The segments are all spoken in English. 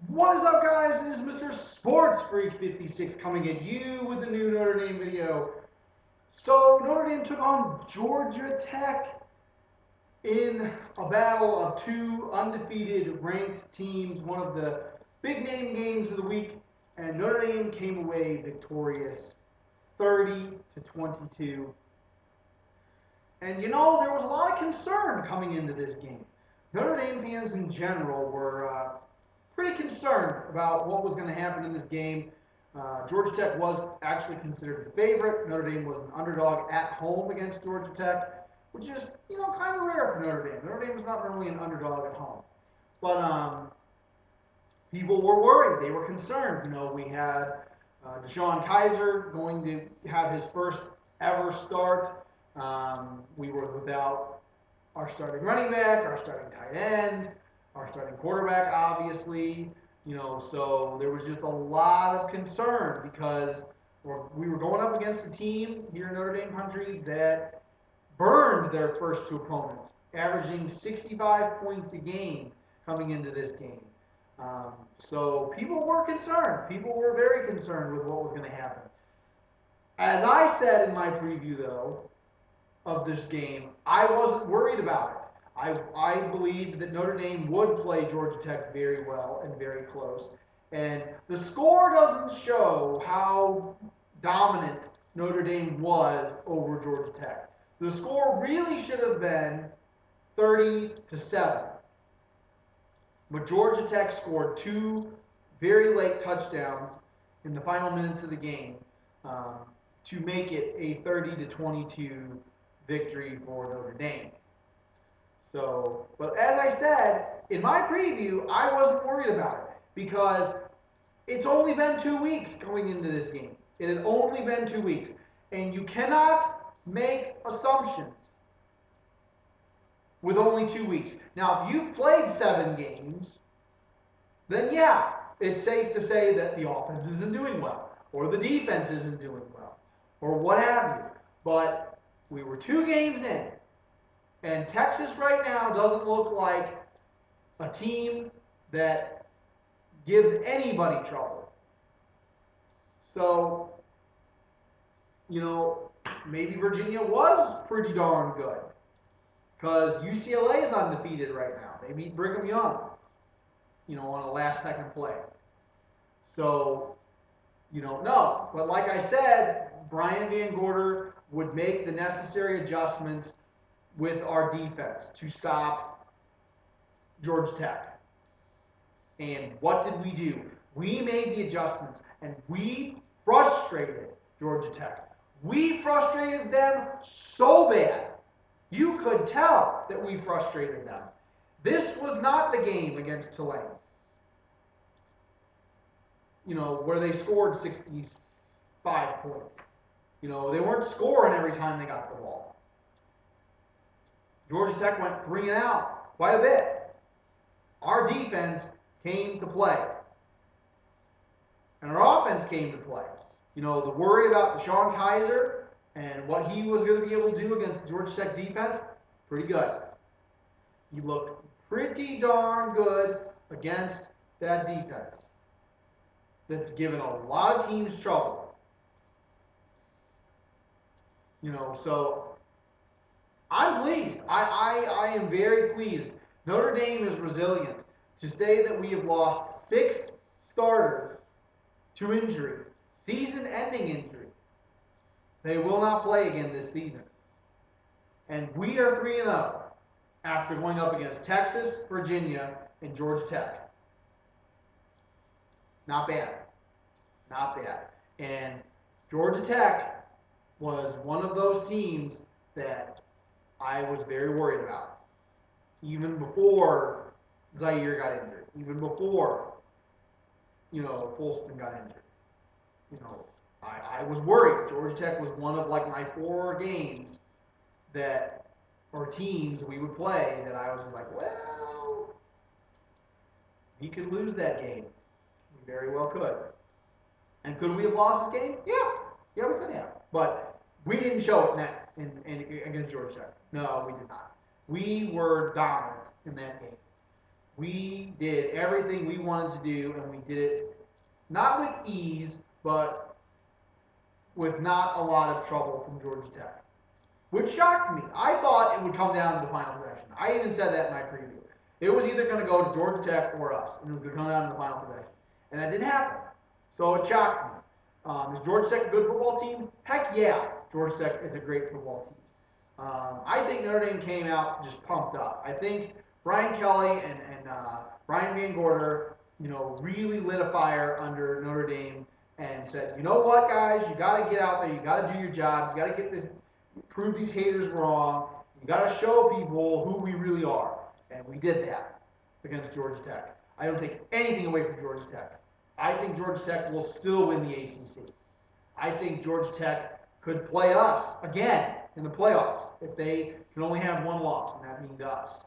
What is up, guys? This is Mr. Sports Freak 56 coming at you with a new Notre Dame video. So, Notre Dame took on Georgia Tech in a battle of two undefeated ranked teams, one of the big name games of the week, and Notre Dame came away victorious 30 to 22. And there was a lot of concern coming into this game. Notre Dame fans in general were pretty concerned about what was going to happen in this game. Georgia Tech was actually considered the favorite. Notre Dame was an underdog at home against Georgia Tech, which is, kind of rare for Notre Dame. Notre Dame was not normally an underdog at home. But people were worried. They were concerned. We had Deshaun Kaiser going to have his first ever start. We were without our starting running back, our starting tight end, our starting quarterback, obviously. So there was just a lot of concern because we were going up against a team here in Notre Dame country that burned their first two opponents, averaging 65 points a game coming into this game. So people were concerned. People were very concerned with what was going to happen. As I said in my preview, though, of this game, I wasn't worried about it. I believed that Notre Dame would play Georgia Tech very well and very close. And the score doesn't show how dominant Notre Dame was over Georgia Tech. The score really should have been 30-7. But Georgia Tech scored two very late touchdowns in the final minutes of the game to make it a 30-22 victory for Notre Dame. So, but as I said in my preview, I wasn't worried about it because it's only been 2 weeks going into this game. It had only been 2 weeks. And you cannot make assumptions with only 2 weeks. Now, if you've played 7 games, then yeah, it's safe to say that the offense isn't doing well, or the defense isn't doing well, or what have you. But we were 2 games in, and Texas right now doesn't look like a team that gives anybody trouble. So, maybe Virginia was pretty darn good. Because UCLA is undefeated right now. They beat Brigham Young, on a last-second play. So, no. But like I said, Brian Van Gorder would make the necessary adjustments with our defense to stop Georgia Tech. And what did we do? We made the adjustments, and we frustrated Georgia Tech. We frustrated them so bad. You could tell that we frustrated them. This was not the game against Tulane, where they scored 65 points. They weren't scoring every time they got the ball. Georgia Tech went 3 and out quite a bit. Our defense came to play. And our offense came to play. The worry about Deshaun Kaiser and what he was going to be able to do against the Georgia Tech defense, pretty good. He looked pretty darn good against that defense that's given a lot of teams trouble. So I'm pleased. I am very pleased. Notre Dame is resilient. To say that we have lost 6 starters to injury, season-ending injury, they will not play again this season. And we are 3-0 after going up against Texas, Virginia, and Georgia Tech. Not bad. Not bad. And Georgia Tech was one of those teams that I was very worried about. Even before Zaire got injured. Even before, Folston got injured. I was worried. Georgia Tech was one of my 4 games or teams we would play that I was just like, well, he could lose that game. He very well could. And could we have lost this game? Yeah. Yeah, we could have. But we didn't show it against Georgia Tech. No, we did not. We were dominant in that game. We did everything we wanted to do, and we did it not with ease, but with not a lot of trouble from Georgia Tech, which shocked me. I thought it would come down to the final possession. I even said that in my preview. It was either going to go to Georgia Tech or us, and it was going to come down to the final possession. And that didn't happen. So it shocked me. Is Georgia Tech a good football team? Heck yeah, Georgia Tech is a great football team. I think Notre Dame came out just pumped up. I think Brian Kelly and Brian Van Gorder, really lit a fire under Notre Dame and said, you know what, guys, you got to get out there, you got to do your job, you got to get this, prove these haters wrong, you got to show people who we really are, and we did that against Georgia Tech. I don't take anything away from Georgia Tech. I think Georgia Tech will still win the ACC. I think Georgia Tech could play us again in the playoffs if they can only have one loss, and that means us.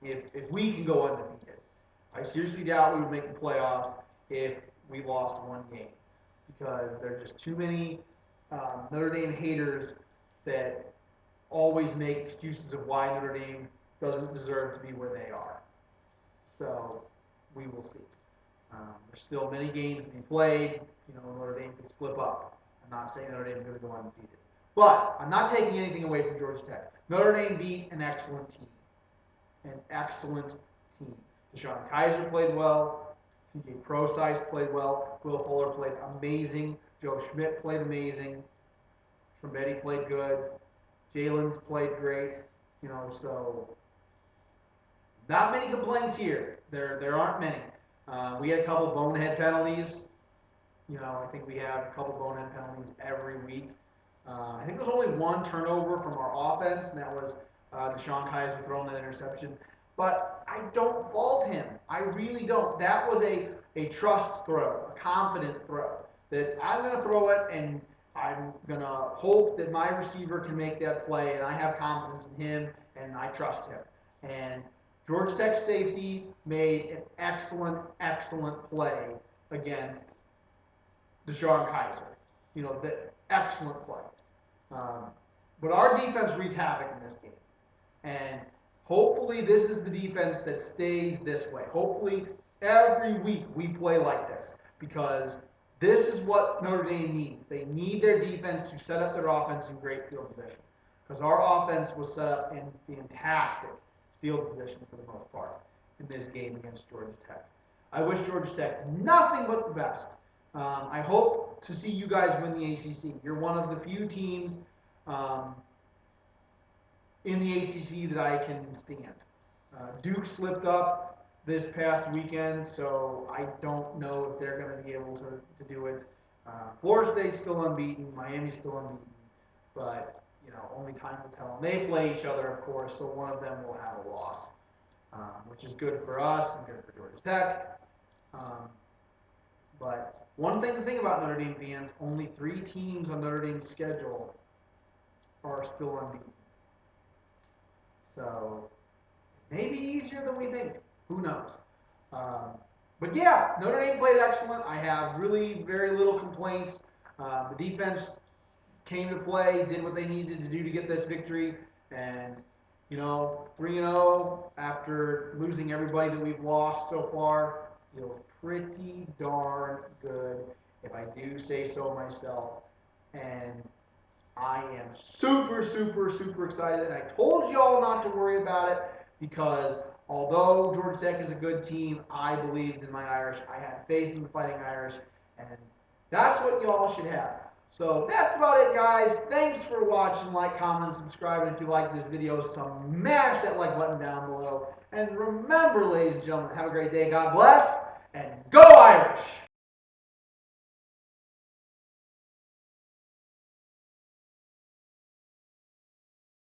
If we can go undefeated. I seriously doubt we would make the playoffs if we lost one game, because there are just too many Notre Dame haters that always make excuses of why Notre Dame doesn't deserve to be where they are. So we will see. There's still many games to be played. Notre Dame could slip up. I'm not saying Notre Dame is going to go undefeated. But I'm not taking anything away from Georgia Tech. Notre Dame beat an excellent team. An excellent team. Deshaun Kaiser played well. C.J. Prosise played well. Will Fuller played amazing. Joe Schmidt played amazing. Trembetti played good. Jalen's played great. So not many complaints here. There aren't many. We had a couple bonehead penalties. I think we have a couple bonehead penalties every week. I think there's only one turnover from our offense, and that was Deshaun Kaiser throwing an interception. But I don't fault him. I really don't. That was a trust throw, a confident throw. That I'm going to throw it, and I'm going to hope that my receiver can make that play, and I have confidence in him, and I trust him. And Georgia Tech safety made an excellent, excellent play against Deshaun Kaiser. The excellent play. But our defense wreaked havoc in this game. And hopefully this is the defense that stays this way. Hopefully every week we play like this, because this is what Notre Dame needs. They need their defense to set up their offense in great field position, because our offense was set up in fantastic field position for the most part in this game against Georgia Tech. I wish Georgia Tech nothing but the best. I hope to see you guys win the ACC. You're one of the few teams in the ACC that I can stand. Duke slipped up this past weekend, so I don't know if they're going to be able to do it. Florida State's still unbeaten. Miami's still unbeaten. But, only time will tell. And they play each other, of course, so one of them will have a loss, which is good for us and good for Georgia Tech. But one thing to think about, Notre Dame fans, only 3 teams on Notre Dame's schedule are still unbeaten. So, maybe easier than we think. Who knows? But yeah, Notre Dame played excellent. I have really very little complaints. The defense came to play, did what they needed to do to get this victory, and 3-0 after losing everybody that we've lost so far feels pretty darn good, if I do say so myself. And I am super, super, super excited. And I told y'all not to worry about it, because although Georgia Tech is a good team, I believed in my Irish. I had faith in the Fighting Irish, and that's what y'all should have. So that's about it, guys. Thanks for watching. Like, comment, and subscribe. And if you like this video, smash that like button down below. And remember, ladies and gentlemen, have a great day. God bless, and go Irish!